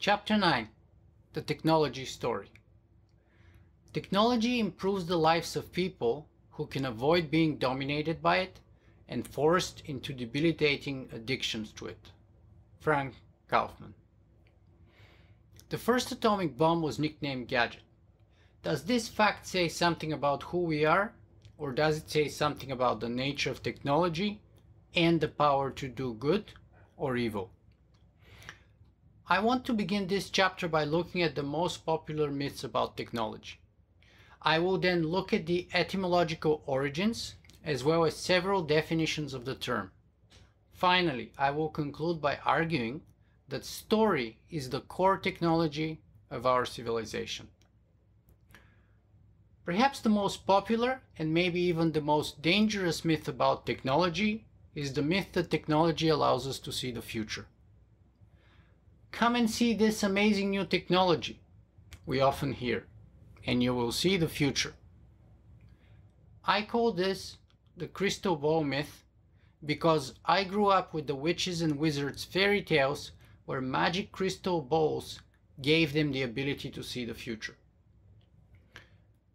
Chapter 9. The Technology Story. Technology improves the lives of people who can avoid being dominated by it and forced into debilitating addictions to it. Frank Kaufmann. The first atomic bomb was nicknamed Gadget. Does this fact say something about who we are, or does it say something about the nature of technology and the power to do good or evil? I want to begin this chapter by looking at the most popular myths about technology. I will then look at the etymological origins as well as several definitions of the term. Finally, I will conclude by arguing that story is the core technology of our civilization. Perhaps the most popular and maybe even the most dangerous myth about technology is the myth that technology allows us to see the future. Come and see this amazing new technology, we often hear, and you will see the future. I call this the crystal ball myth because I grew up with the witches and wizards fairy tales where magic crystal balls gave them the ability to see the future.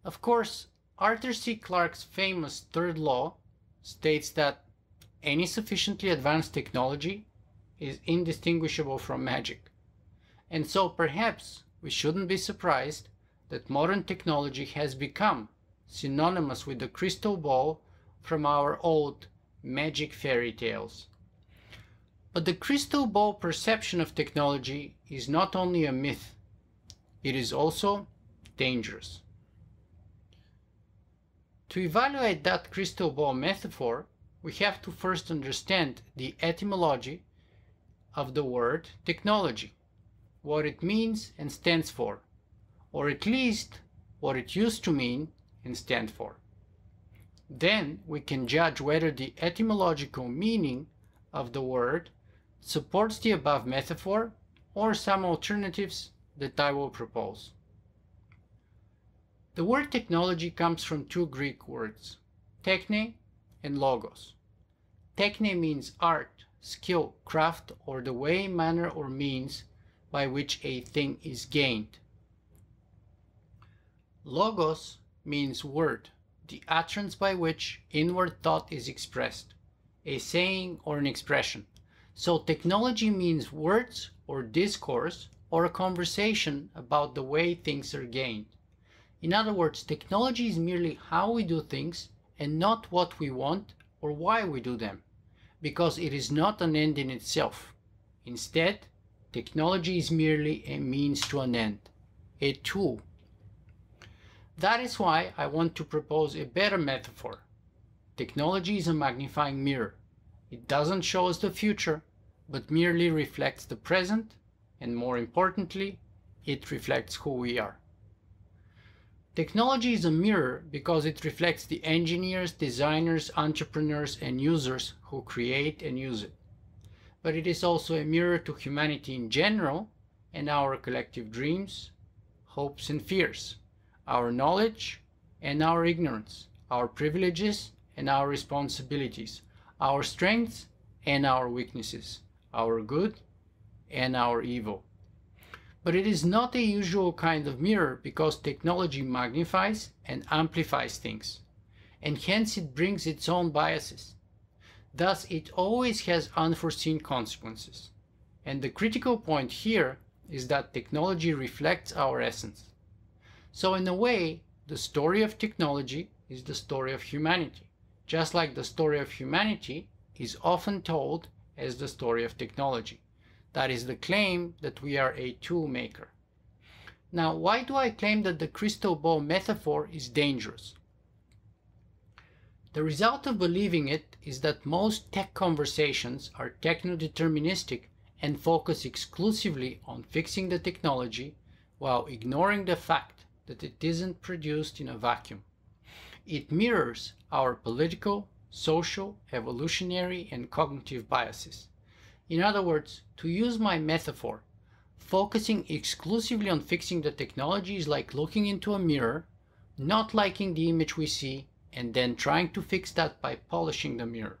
Of course, Arthur C. Clarke's famous third law states that any sufficiently advanced technology is indistinguishable from magic. And so perhaps we shouldn't be surprised that modern technology has become synonymous with the crystal ball from our old magic fairy tales. But the crystal ball perception of technology is not only a myth, it is also dangerous. To evaluate that crystal ball metaphor, we have to first understand the etymology of the word technology, what it means and stands for, or at least what it used to mean and stand for. Then we can judge whether the etymological meaning of the word supports the above metaphor or some alternatives that I will propose. The word technology comes from two Greek words, techne and logos. Techne means art, skill, craft, or the way, manner, or means by which a thing is gained. Logos means word, the utterance by which inward thought is expressed, a saying or an expression. So technology means words or discourse or a conversation about the way things are gained. In other words, technology is merely how we do things and not what we want or why we do them, because it is not an end in itself. Instead, technology is merely a means to an end, a tool. That is why I want to propose a better metaphor. Technology is a magnifying mirror. It doesn't show us the future, but merely reflects the present, and more importantly, it reflects who we are. Technology is a mirror because it reflects the engineers, designers, entrepreneurs, and users who create and use it. But it is also a mirror to humanity in general and our collective dreams, hopes, and fears, our knowledge and our ignorance, our privileges and our responsibilities, our strengths and our weaknesses, our good and our evil. But it is not a usual kind of mirror because technology magnifies and amplifies things, and hence it brings its own biases. Thus, it always has unforeseen consequences. And the critical point here is that technology reflects our essence. So in a way, the story of technology is the story of humanity, just like the story of humanity is often told as the story of technology. That is the claim that we are a tool maker. Now, why do I claim that the crystal ball metaphor is dangerous? The result of believing it is that most tech conversations are techno-deterministic and focus exclusively on fixing the technology while ignoring the fact that it isn't produced in a vacuum. It mirrors our political, social, evolutionary, and cognitive biases. In other words, to use my metaphor, focusing exclusively on fixing the technology is like looking into a mirror, not liking the image we see, and then trying to fix that by polishing the mirror.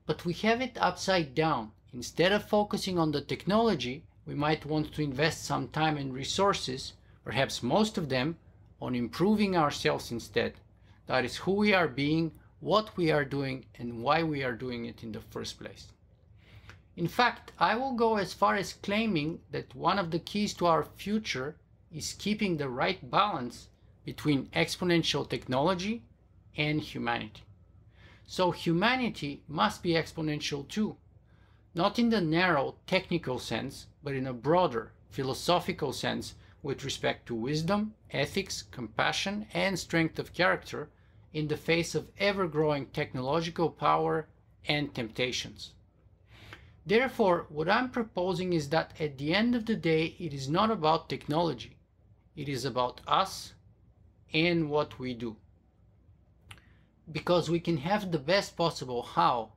But we have it upside down. Instead of focusing on the technology, we might want to invest some time and resources, perhaps most of them, on improving ourselves instead. That is who we are being, what we are doing, and why we are doing it in the first place. In fact, I will go as far as claiming that one of the keys to our future is keeping the right balance between exponential technology and humanity. So humanity must be exponential too, not in the narrow technical sense, but in a broader philosophical sense with respect to wisdom, ethics, compassion, and strength of character in the face of ever-growing technological power and temptations. Therefore, what I'm proposing is that at the end of the day, it is not about technology. It is about us and what we do. Because we can have the best possible how,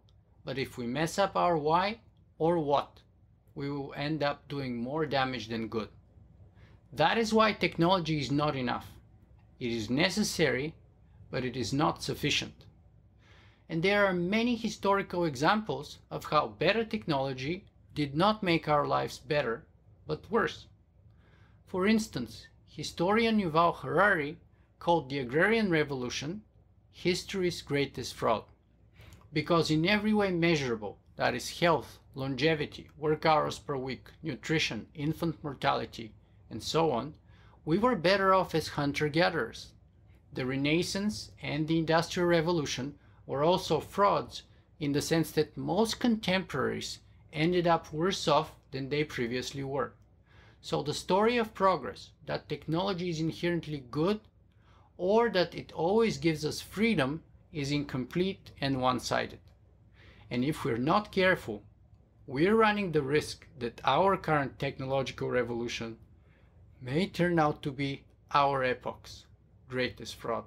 but if we mess up our why or what, we will end up doing more damage than good. That is why technology is not enough. It is necessary, but it is not sufficient. And there are many historical examples of how better technology did not make our lives better, but worse. For instance, historian Yuval Harari called the Agrarian Revolution history's greatest fraud, because in every way measurable, that is health, longevity, work hours per week, nutrition, infant mortality, and so on, we were better off as hunter-gatherers. The Renaissance and the Industrial Revolution were also frauds in the sense that most contemporaries ended up worse off than they previously were. So the story of progress, that technology is inherently good or that it always gives us freedom, is incomplete and one-sided. And if we're not careful, we're running the risk that our current technological revolution may turn out to be our epoch's greatest fraud.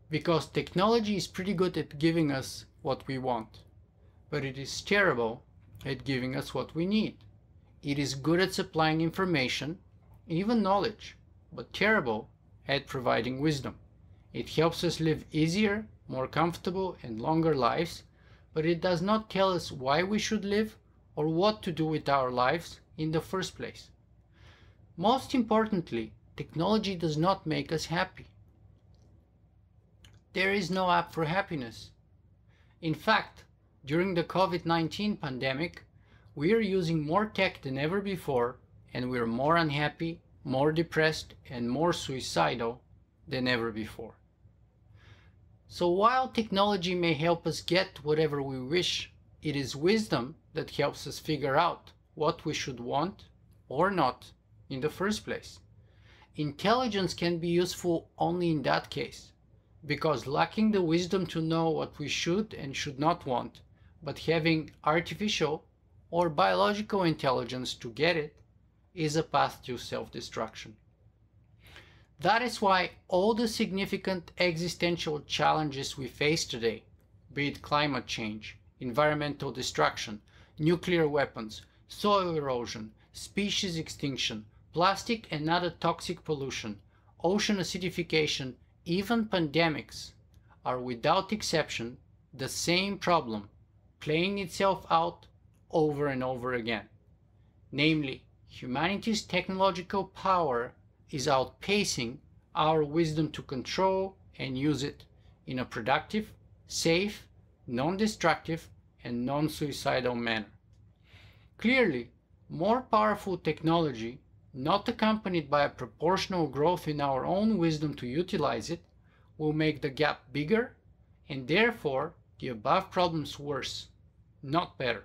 Because technology is pretty good at giving us what we want, but it is terrible at giving us what we need. It is good at supplying information, even knowledge, but terrible at providing wisdom. It helps us live easier, more comfortable, and longer lives, but it does not tell us why we should live or what to do with our lives in the first place. Most importantly, technology does not make us happy. There is no app for happiness. In fact, during the COVID-19 pandemic, we are using more tech than ever before, and we are more unhappy, more depressed, and more suicidal than ever before. So while technology may help us get whatever we wish, it is wisdom that helps us figure out what we should want or not in the first place. Intelligence can be useful only in that case, because lacking the wisdom to know what we should and should not want, but having artificial or biological intelligence to get it, is a path to self-destruction. That is why all the significant existential challenges we face today, be it climate change, environmental destruction, nuclear weapons, soil erosion, species extinction, plastic and other toxic pollution, ocean acidification, even pandemics, are without exception the same problem playing itself out over and over again. Namely, humanity's technological power is outpacing our wisdom to control and use it in a productive, safe, non-destructive, and non-suicidal manner. Clearly, more powerful technology, not accompanied by a proportional growth in our own wisdom to utilize it, will make the gap bigger and therefore the above problems worse, not better.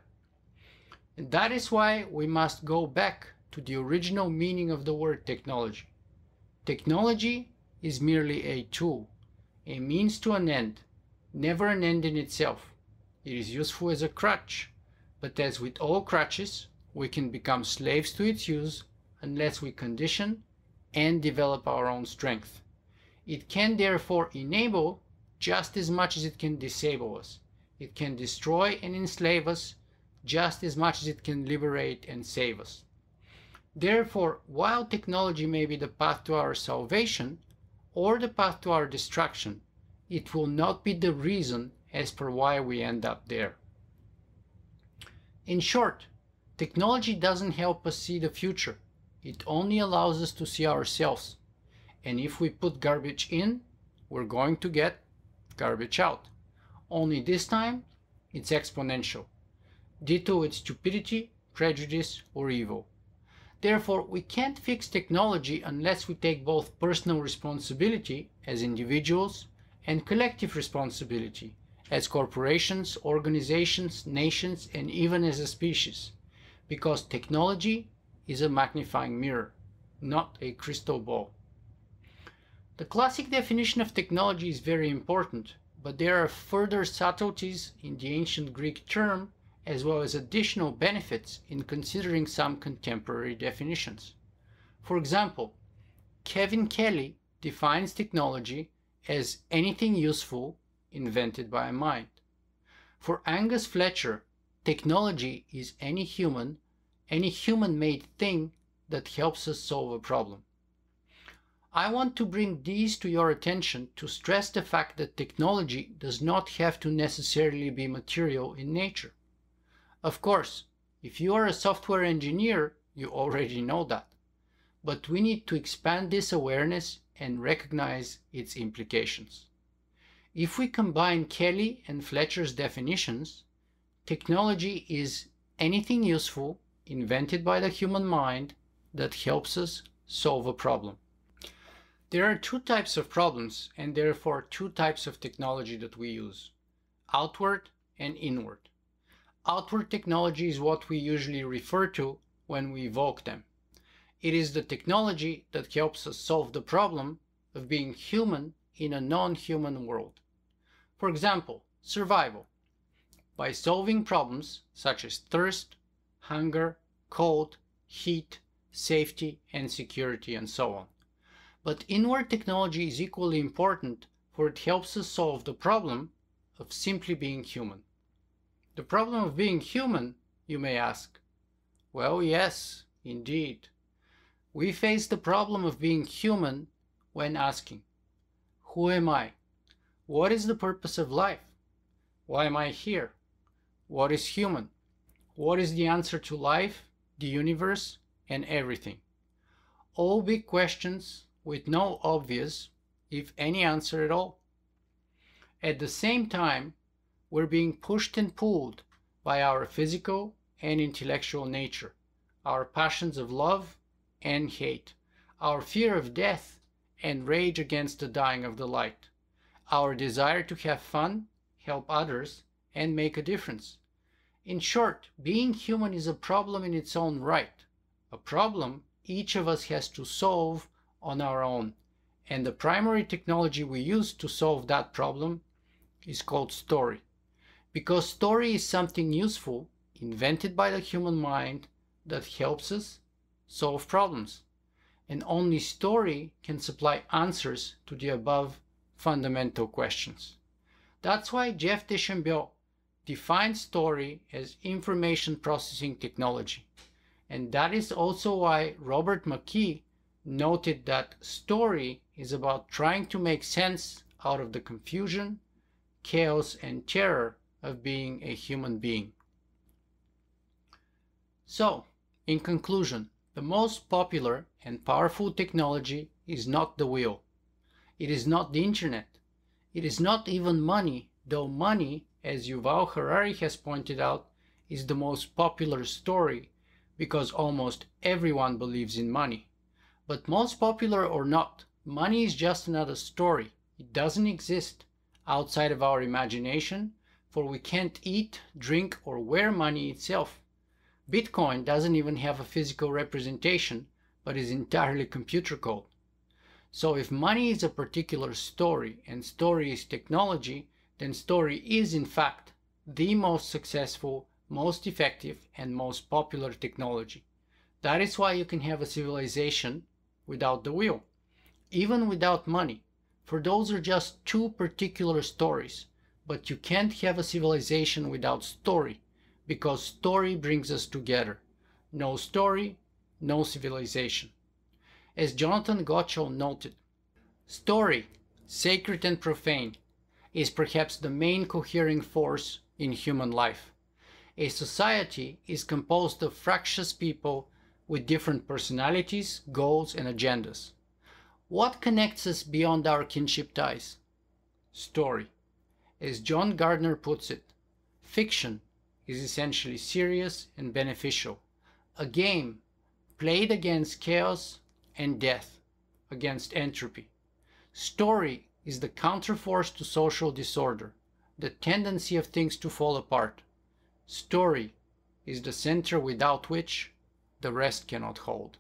And that is why we must go back to the original meaning of the word technology. Technology is merely a tool, a means to an end, never an end in itself. It is useful as a crutch, but as with all crutches, we can become slaves to its use unless we condition and develop our own strength. It can therefore enable just as much as it can disable us. It can destroy and enslave us just as much as it can liberate and save us. Therefore, while technology may be the path to our salvation or the path to our destruction, it will not be the reason as per why we end up there. In short, Technology doesn't help us see the future. It only allows us to see ourselves. And if we put garbage in, we're going to get garbage out. Only this time, it's exponential, due to its stupidity, prejudice, or evil. Therefore, we can't fix technology unless we take both personal responsibility as individuals and collective responsibility as corporations, organizations, nations, and even as a species. Because technology is a magnifying mirror, not a crystal ball. The classic definition of technology is very important, but there are further subtleties in the ancient Greek term as well as additional benefits in considering some contemporary definitions. For example, Kevin Kelly defines technology as anything useful invented by a mind. For Angus Fletcher, technology is any human-made thing that helps us solve a problem. I want to bring these to your attention to stress the fact that technology does not have to necessarily be material in nature. Of course, if you are a software engineer, you already know that. But we need to expand this awareness and recognize its implications. If we combine Kelly and Fletcher's definitions, technology is anything useful invented by the human mind that helps us solve a problem. There are two types of problems and therefore two types of technology that we use: outward and inward. Outward technology is what we usually refer to when we evoke them. It is the technology that helps us solve the problem of being human in a non-human world. For example, survival. By solving problems such as thirst, hunger, cold, heat, safety, and security, and so on. But inward technology is equally important, for it helps us solve the problem of simply being human. The problem of being human, you may ask. Well, yes, indeed. We face the problem of being human when asking, who am I? What is the purpose of life? Why am I here? What is human? What is the answer to life, the universe, and everything? All big questions with no obvious, if any, answer at all. At the same time, we're being pushed and pulled by our physical and intellectual nature, our passions of love and hate, our fear of death and rage against the dying of the light, our desire to have fun, help others, and make a difference. In short, being human is a problem in its own right, a problem each of us has to solve on our own, and the primary technology we use to solve that problem is called story. Because story is something useful, invented by the human mind, that helps us solve problems. And only story can supply answers to the above fundamental questions. That's why Jeff Deschambault defined story as information processing technology. And that is also why Robert McKee noted that story is about trying to make sense out of the confusion, chaos, and terror of being a human being. So, in conclusion, the most popular and powerful technology is not the wheel. It is not the internet. It is not even money, though money, as Yuval Harari has pointed out, is the most popular story because almost everyone believes in money. But most popular or not, money is just another story. It doesn't exist outside of our imagination, for we can't eat, drink, or wear money itself. Bitcoin doesn't even have a physical representation, but is entirely computer code. So if money is a particular story and story is technology, then story is in fact the most successful, most effective, and most popular technology. That is why you can have a civilization without the wheel, even without money, for those are just two particular stories. But you can't have a civilization without story, because story brings us together. No story, no civilization. As Jonathan Gottschall noted, story, sacred and profane, is perhaps the main cohering force in human life. A society is composed of fractious people with different personalities, goals, and agendas. What connects us beyond our kinship ties? Story. As John Gardner puts it, fiction is essentially serious and beneficial, a game played against chaos and death, against entropy. Story is the counterforce to social disorder, the tendency of things to fall apart. Story is the center without which the rest cannot hold.